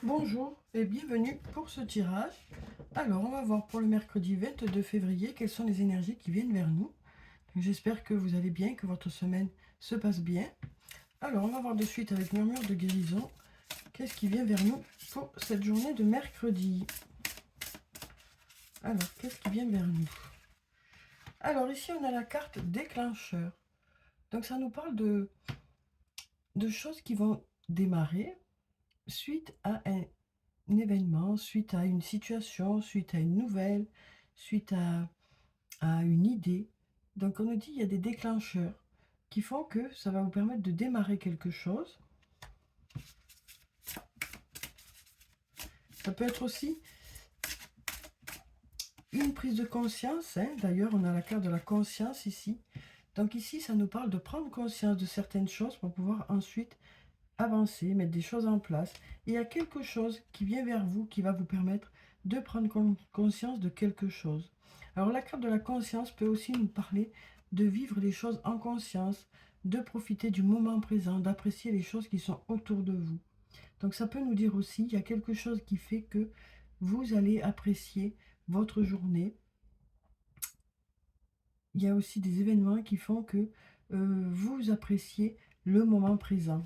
Bonjour et bienvenue pour ce tirage. Alors, on va voir pour le mercredi 22 février quelles sont les énergies qui viennent vers nous. J'espère que vous allez bien, que votre semaine se passe bien. Alors, on va voir de suite avec Murmure de guérison qu'est-ce qui vient vers nous pour cette journée de mercredi. Alors, qu'est-ce qui vient vers nous? Alors, ici, on a la carte déclencheur. Donc, ça nous parle de choses qui vont démarrer suite à un événement, suite à une situation, suite à une nouvelle, suite à une idée. Donc on nous dit il y a des déclencheurs qui font que ça va vous permettre de démarrer quelque chose. Ça peut être aussi une prise de conscience, hein. D'ailleurs, on a la carte de la conscience ici. Donc ici, ça nous parle de prendre conscience de certaines choses pour pouvoir ensuite avancer, mettre des choses en place. Et il y a quelque chose qui vient vers vous qui va vous permettre de prendre conscience de quelque chose. Alors la carte de la conscience peut aussi nous parler de vivre les choses en conscience, de profiter du moment présent, d'apprécier les choses qui sont autour de vous. Donc ça peut nous dire aussi, il y a quelque chose qui fait que vous allez apprécier votre journée. Il y a aussi des événements qui font que vous appréciez le moment présent.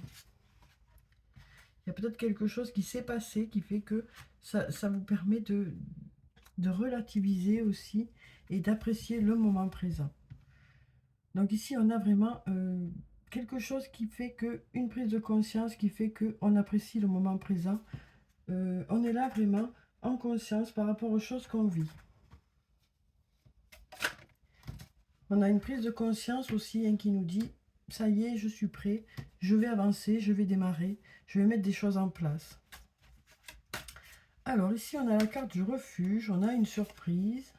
Il y a peut-être quelque chose qui s'est passé qui fait que ça vous permet de relativiser aussi et d'apprécier le moment présent. Donc ici, on a vraiment quelque chose qui fait que, une prise de conscience qui fait qu'on apprécie le moment présent. On est là vraiment en conscience par rapport aux choses qu'on vit. On a une prise de conscience aussi hein, qui nous dit, ça y est, je suis prêt, je vais avancer, je vais démarrer, je vais mettre des choses en place. Alors ici, on a la carte du refuge, on a une surprise,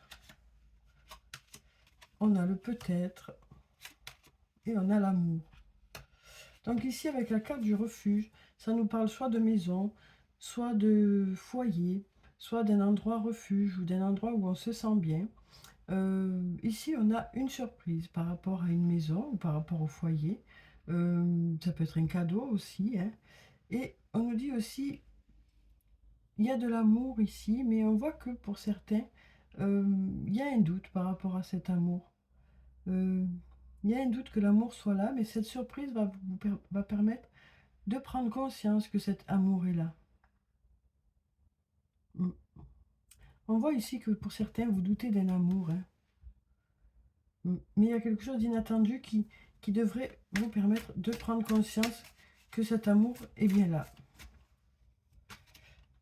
on a le peut-être et on a l'amour. Donc ici, avec la carte du refuge, ça nous parle soit de maison, soit de foyer, soit d'un endroit refuge ou d'un endroit où on se sent bien. Ici, on a une surprise par rapport à une maison ou par rapport au foyer. Ça peut être un cadeau aussi, hein. Et on nous dit aussi, il y a de l'amour ici, mais on voit que pour certains, il y a un doute par rapport à cet amour. Il y a un doute que l'amour soit là, mais cette surprise va permettre de prendre conscience que cet amour est là. Mm. On voit ici que pour certains, vous doutez d'un amour, hein. Mais il y a quelque chose d'inattendu qui devrait vous permettre de prendre conscience que cet amour est bien là.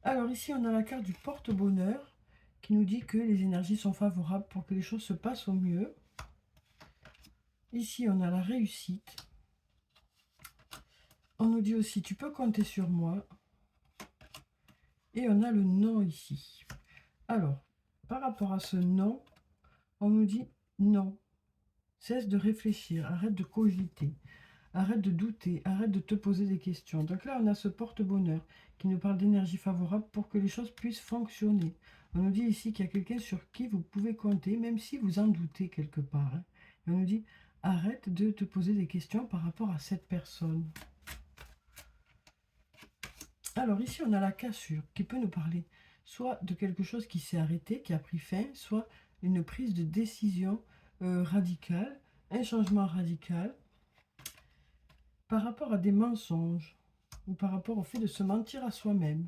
Alors ici, on a la carte du porte-bonheur qui nous dit que les énergies sont favorables pour que les choses se passent au mieux. Ici, on a la réussite. On nous dit aussi, tu peux compter sur moi. Et on a le non ici. Alors, par rapport à ce non, on nous dit non. Cesse de réfléchir, arrête de cogiter, arrête de douter, arrête de te poser des questions. Donc là, on a ce porte-bonheur qui nous parle d'énergie favorable pour que les choses puissent fonctionner. On nous dit ici qu'il y a quelqu'un sur qui vous pouvez compter, même si vous en doutez quelque part, hein. Et on nous dit, arrête de te poser des questions par rapport à cette personne. Alors ici, on a la cassure qui peut nous parler soit de quelque chose qui s'est arrêté, qui a pris fin, soit une prise de décision radicale, un changement radical par rapport à des mensonges ou par rapport au fait de se mentir à soi-même.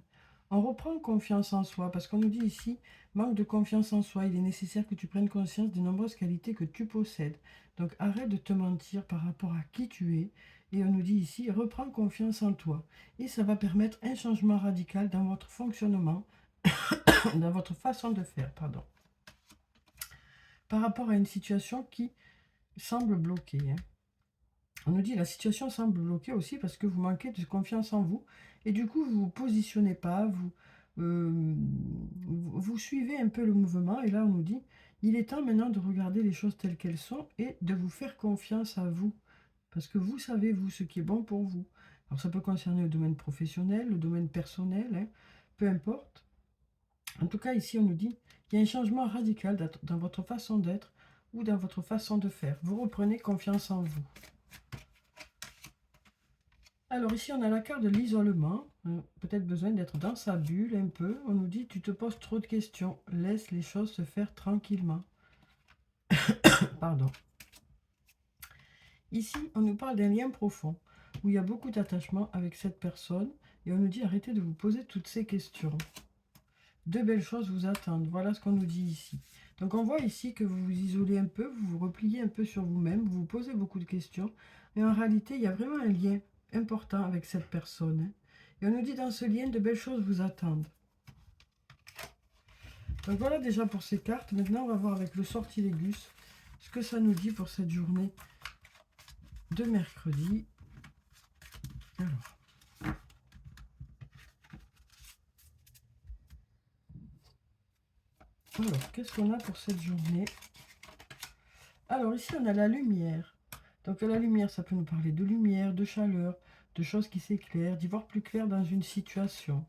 On reprend confiance en soi parce qu'on nous dit ici, manque de confiance en soi, il est nécessaire que tu prennes conscience des nombreuses qualités que tu possèdes. Donc arrête de te mentir par rapport à qui tu es. Et on nous dit ici, reprends confiance en toi. Et ça va permettre un changement radical dans votre fonctionnement, dans votre façon de faire, pardon. Par rapport à une situation qui semble bloquée, hein. On nous dit la situation semble bloquée aussi parce que vous manquez de confiance en vous et du coup vous ne vous positionnez pas, vous suivez un peu le mouvement et là on nous dit il est temps maintenant de regarder les choses telles qu'elles sont et de vous faire confiance à vous parce que vous savez vous ce qui est bon pour vous. Alors ça peut concerner le domaine professionnel, le domaine personnel, hein, peu importe. En tout cas ici on nous dit il y a un changement radical dans votre façon d'être ou dans votre façon de faire. Vous reprenez confiance en vous. Alors ici, on a la carte de l'isolement. Peut-être besoin d'être dans sa bulle un peu. On nous dit, tu te poses trop de questions. Laisse les choses se faire tranquillement. Pardon. Ici, on nous parle d'un lien profond, où il y a beaucoup d'attachement avec cette personne. Et on nous dit, arrêtez de vous poser toutes ces questions. De belles choses vous attendent. Voilà ce qu'on nous dit ici. Donc on voit ici que vous vous isolez un peu, vous vous repliez un peu sur vous-même, vous vous posez beaucoup de questions. Mais en réalité, il y a vraiment un lien important avec cette personne. Et on nous dit, dans ce lien, de belles choses vous attendent. Donc voilà déjà pour ces cartes. Maintenant, on va voir avec le sortilégus ce que ça nous dit pour cette journée de mercredi. Alors qu'est-ce qu'on a pour cette journée? Alors ici, on a la lumière. Donc la lumière, ça peut nous parler de lumière, de chaleur, de choses qui s'éclairent, d'y voir plus clair dans une situation.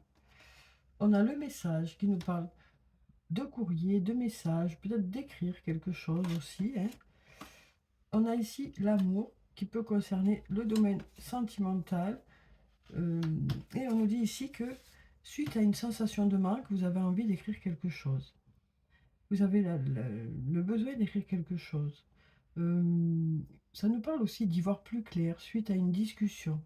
On a le message qui nous parle de courrier, de message, peut-être d'écrire quelque chose aussi. On a ici l'amour qui peut concerner le domaine sentimental. Et on nous dit ici que suite à une sensation de manque, vous avez envie d'écrire quelque chose. Vous avez le besoin d'écrire quelque chose. Ça nous parle aussi d'y voir plus clair suite à une discussion.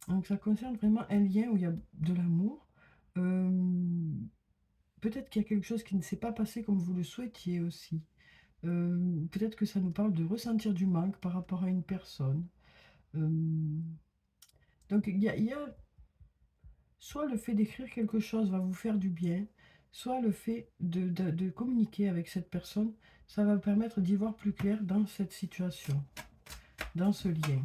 Donc ça concerne vraiment un lien où il y a de l'amour. Peut-être qu'il y a quelque chose qui ne s'est pas passé comme vous le souhaitiez aussi. Peut-être que ça nous parle de ressentir du manque par rapport à une personne. Donc il y a soit le fait d'écrire quelque chose va vous faire du bien, soit le fait de communiquer avec cette personne, ça va vous permettre d'y voir plus clair dans cette situation, dans ce lien.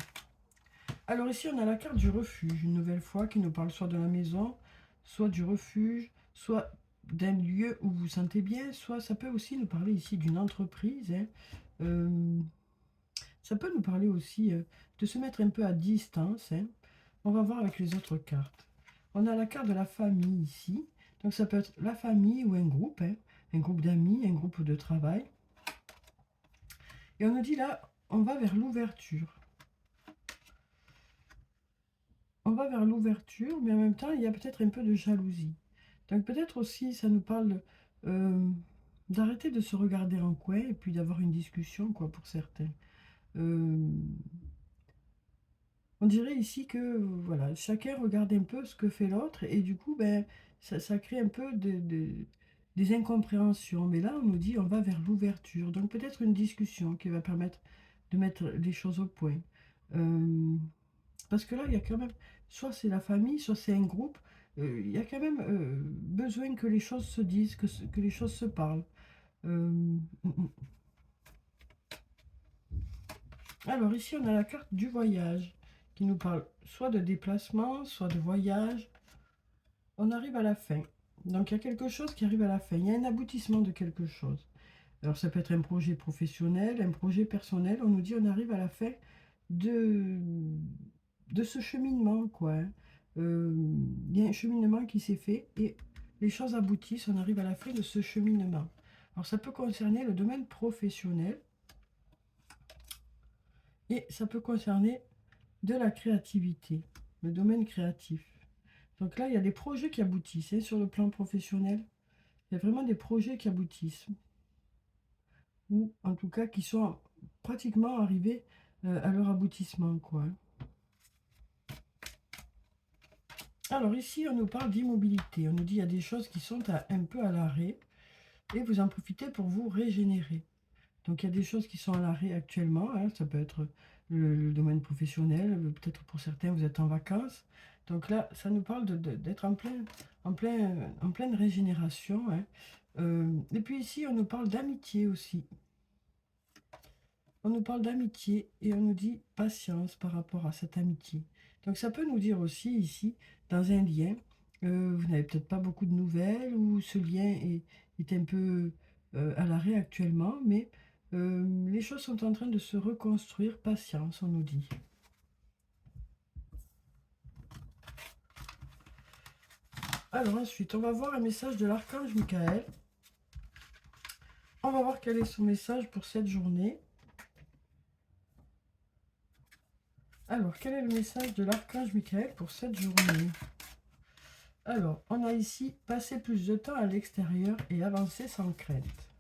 Alors ici, on a la carte du refuge, une nouvelle fois, qui nous parle soit de la maison, soit du refuge, soit d'un lieu où vous vous sentez bien, soit ça peut aussi nous parler ici d'une entreprise. Ça peut nous parler aussi de se mettre un peu à distance. On va voir avec les autres cartes. On a la carte de la famille ici. Donc ça peut être la famille ou un groupe d'amis, un groupe de travail. Et on nous dit là, on va vers l'ouverture. On va vers l'ouverture, mais en même temps, il y a peut-être un peu de jalousie. Donc peut-être aussi, ça nous parle d'arrêter de se regarder en coin et puis d'avoir une discussion, quoi, pour certains. On dirait ici que voilà, chacun regarde un peu ce que fait l'autre et du coup, ben, ça crée un peu des incompréhensions. Mais là, on nous dit on va vers l'ouverture. Donc peut-être une discussion qui va permettre de mettre les choses au point. Parce que là, il y a quand même, soit c'est la famille, soit c'est un groupe. Il y a quand même besoin que les choses se disent, que les choses se parlent. Alors ici, on a la carte du voyage qui nous parle soit de déplacement, soit de voyage. On arrive à la fin. Donc il y a quelque chose qui arrive à la fin. Il y a un aboutissement de quelque chose. Alors ça peut être un projet professionnel, un projet personnel. On nous dit on arrive à la fin de, de ce cheminement, quoi. Il y a un cheminement qui s'est fait et les choses aboutissent. On arrive à la fin de ce cheminement. Alors ça peut concerner le domaine professionnel et ça peut concerner de la créativité, le domaine créatif. Donc là, il y a des projets qui aboutissent sur le plan professionnel. Il y a vraiment des projets qui aboutissent. Ou en tout cas qui sont pratiquement arrivés à leur aboutissement, quoi. Alors ici, on nous parle d'immobilité. On nous dit qu'il y a des choses qui sont un peu à l'arrêt et vous en profitez pour vous régénérer. Donc il y a des choses qui sont à l'arrêt actuellement. Ça peut être le domaine professionnel, peut-être pour certains vous êtes en vacances. Donc là, ça nous parle d'être en pleine régénération. Et puis ici, on nous parle d'amitié aussi. On nous parle d'amitié et on nous dit patience par rapport à cette amitié. Donc ça peut nous dire aussi ici, dans un lien, vous n'avez peut-être pas beaucoup de nouvelles ou ce lien est un peu à l'arrêt actuellement, mais les choses sont en train de se reconstruire. Patience, on nous dit. Alors ensuite, on va voir un message de l'archange Michael. On va voir quel est son message pour cette journée. Alors, quel est le message de l'archange Michael pour cette journée? Alors, on a ici passer plus de temps à l'extérieur et avancer sans crainte.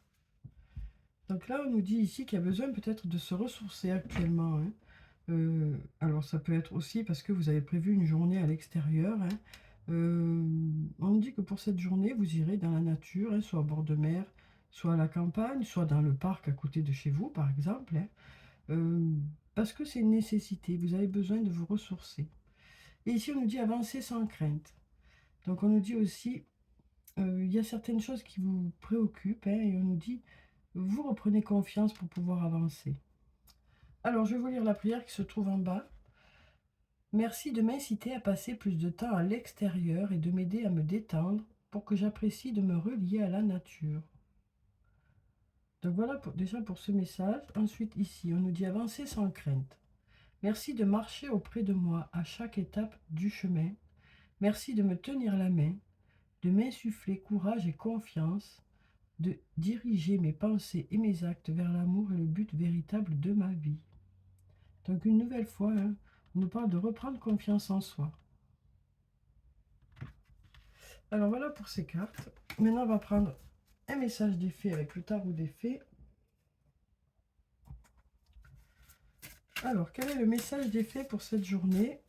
Donc là, on nous dit ici qu'il y a besoin peut-être de se ressourcer actuellement, hein. Alors, ça peut être aussi parce que vous avez prévu une journée à l'extérieur, hein. On nous dit que pour cette journée, vous irez dans la nature, hein, soit au bord de mer, soit à la campagne, soit dans le parc à côté de chez vous, par exemple, hein. Parce que c'est une nécessité, vous avez besoin de vous ressourcer. Et ici, on nous dit avancer sans crainte. Donc, on nous dit aussi, il y a certaines choses qui vous préoccupent, hein, et on nous dit, vous reprenez confiance pour pouvoir avancer. Alors, je vais vous lire la prière qui se trouve en bas. Merci de m'inciter à passer plus de temps à l'extérieur et de m'aider à me détendre pour que j'apprécie de me relier à la nature. Donc voilà déjà pour ce message. Ensuite, ici, on nous dit avancer sans crainte. Merci de marcher auprès de moi à chaque étape du chemin. Merci de me tenir la main, de m'insuffler courage et confiance, de diriger mes pensées et mes actes vers l'amour et le but véritable de ma vie. Donc une nouvelle fois, hein, on nous parle de reprendre confiance en soi. Alors voilà pour ces cartes. Maintenant, on va prendre un message des fées avec le tarot des fées. Alors, quel est le message des fées pour cette journée?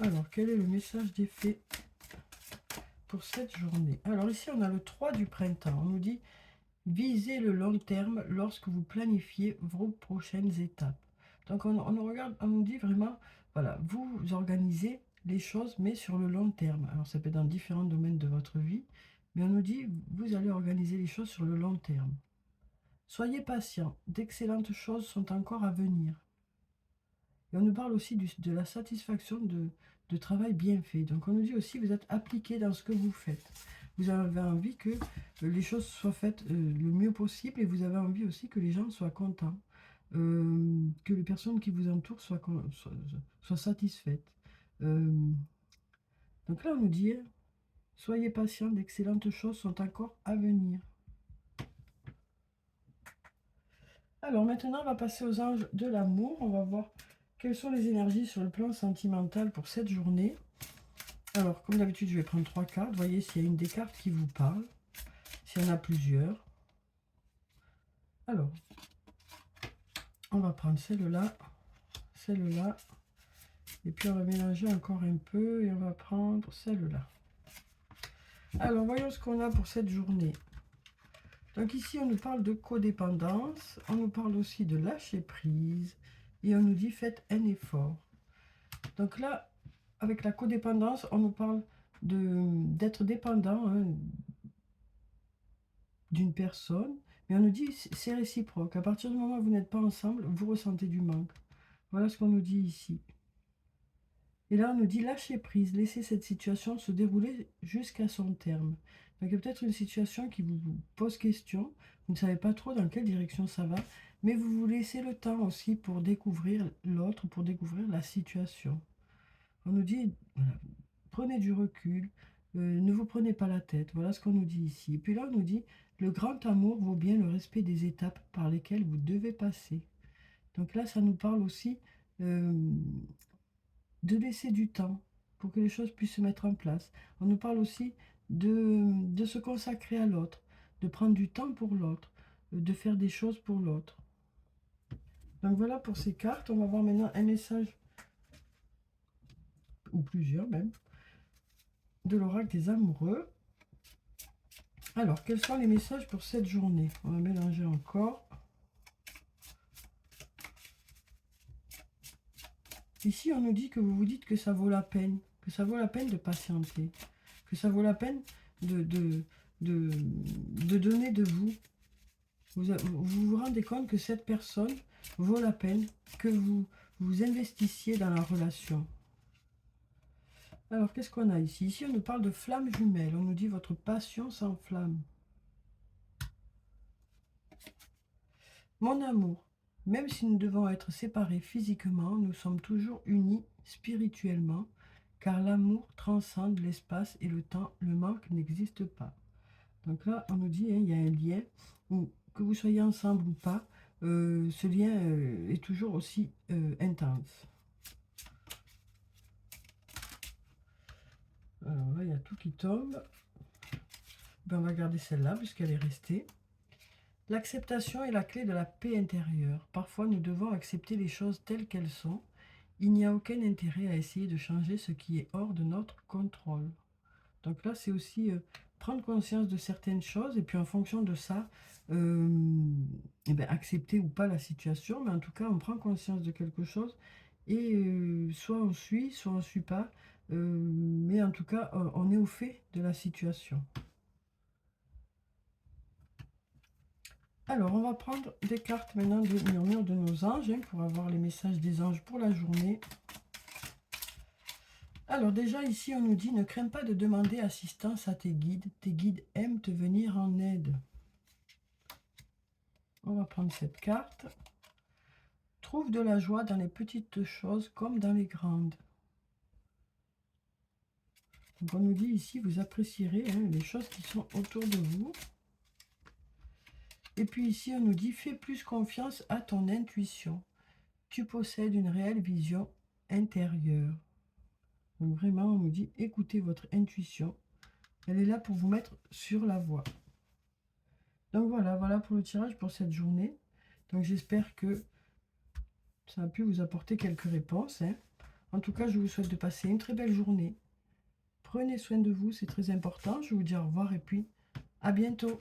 Alors, quel est le message des fées pour cette journée? Alors ici, on a le 3 du printemps. On nous dit, visez le long terme lorsque vous planifiez vos prochaines étapes. Donc, on nous regarde, on nous dit vraiment, voilà, vous organisez les choses, mais sur le long terme. Alors, ça peut être dans différents domaines de votre vie, mais on nous dit, vous allez organiser les choses sur le long terme. Soyez patient, d'excellentes choses sont encore à venir. Et on nous parle aussi de la satisfaction de travail bien fait. Donc on nous dit aussi, vous êtes appliqué dans ce que vous faites. Vous avez envie que les choses soient faites le mieux possible et vous avez envie aussi que les gens soient contents, que les personnes qui vous entourent soient satisfaites. Donc là, on nous dit, soyez patient, d'excellentes choses sont encore à venir. Alors maintenant, on va passer aux anges de l'amour. On va voir quelles sont les énergies sur le plan sentimental pour cette journée. Alors, comme d'habitude, je vais prendre 3 cartes. Voyez s'il y a une des cartes qui vous parle. S'il y en a plusieurs. Alors, on va prendre celle-là, celle-là. Et puis, on va mélanger encore un peu et on va prendre celle-là. Alors, voyons ce qu'on a pour cette journée. Donc ici, on nous parle de codépendance. On nous parle aussi de lâcher prise. Et on nous dit, faites un effort. Donc là, avec la codépendance, on nous parle d'être dépendant, hein, d'une personne, mais on nous dit c'est réciproque. À partir du moment où vous n'êtes pas ensemble, vous ressentez du manque. Voilà ce qu'on nous dit ici. Et là, on nous dit lâcher prise, laisser cette situation se dérouler jusqu'à son terme. Donc il y a peut-être une situation qui vous pose question, vous ne savez pas trop dans quelle direction ça va, mais vous vous laissez le temps aussi pour découvrir l'autre, pour découvrir la situation. On nous dit, voilà, prenez du recul, ne vous prenez pas la tête. Voilà ce qu'on nous dit ici. Et puis là, on nous dit, le grand amour vaut bien le respect des étapes par lesquelles vous devez passer. Donc là, ça nous parle aussi de laisser du temps pour que les choses puissent se mettre en place. On nous parle aussi de se consacrer à l'autre, de prendre du temps pour l'autre, de faire des choses pour l'autre. Donc voilà pour ces cartes. On va voir maintenant un message, ou plusieurs même, de l'oracle des amoureux. Alors, quels sont les messages pour cette journée? On va mélanger encore. Ici, on nous dit que vous vous dites que ça vaut la peine, de patienter, que ça vaut la peine de donner de vous. Vous vous rendez compte que cette personne vaut la peine que vous investissiez dans la relation. Alors, qu'est-ce qu'on a ici? Ici, on nous parle de flamme jumelle. On nous dit votre passion s'enflamme. Mon amour, même si nous devons être séparés physiquement, nous sommes toujours unis spirituellement, car l'amour transcende l'espace et le temps, le manque n'existe pas. Donc là, on nous dit, hein, il y a un lien, où, que vous soyez ensemble ou pas, ce lien est toujours aussi intense. Alors là, il y a tout qui tombe. Ben, on va garder celle-là puisqu'elle est restée. L'acceptation est la clé de la paix intérieure. Parfois, nous devons accepter les choses telles qu'elles sont. Il n'y a aucun intérêt à essayer de changer ce qui est hors de notre contrôle. Donc là, c'est aussi prendre conscience de certaines choses et puis en fonction de ça, eh ben, accepter ou pas la situation. Mais en tout cas, on prend conscience de quelque chose et soit on suit, soit on ne suit pas. Mais en tout cas, on est au fait de la situation. Alors, on va prendre des cartes maintenant de murmure de nos anges pour avoir les messages des anges pour la journée. Alors déjà ici, on nous dit, ne crains pas de demander assistance à tes guides aiment te venir en aide. On va prendre cette carte. Trouve de la joie dans les petites choses comme dans les grandes. Donc on nous dit ici, vous apprécierez les choses qui sont autour de vous. Et puis ici, on nous dit, fais plus confiance à ton intuition. Tu possèdes une réelle vision intérieure. Donc vraiment, on nous dit, écoutez votre intuition. Elle est là pour vous mettre sur la voie. Donc voilà pour le tirage pour cette journée. Donc j'espère que ça a pu vous apporter quelques réponses. En tout cas, je vous souhaite de passer une très belle journée. Prenez soin de vous, c'est très important. Je vous dis au revoir et puis à bientôt.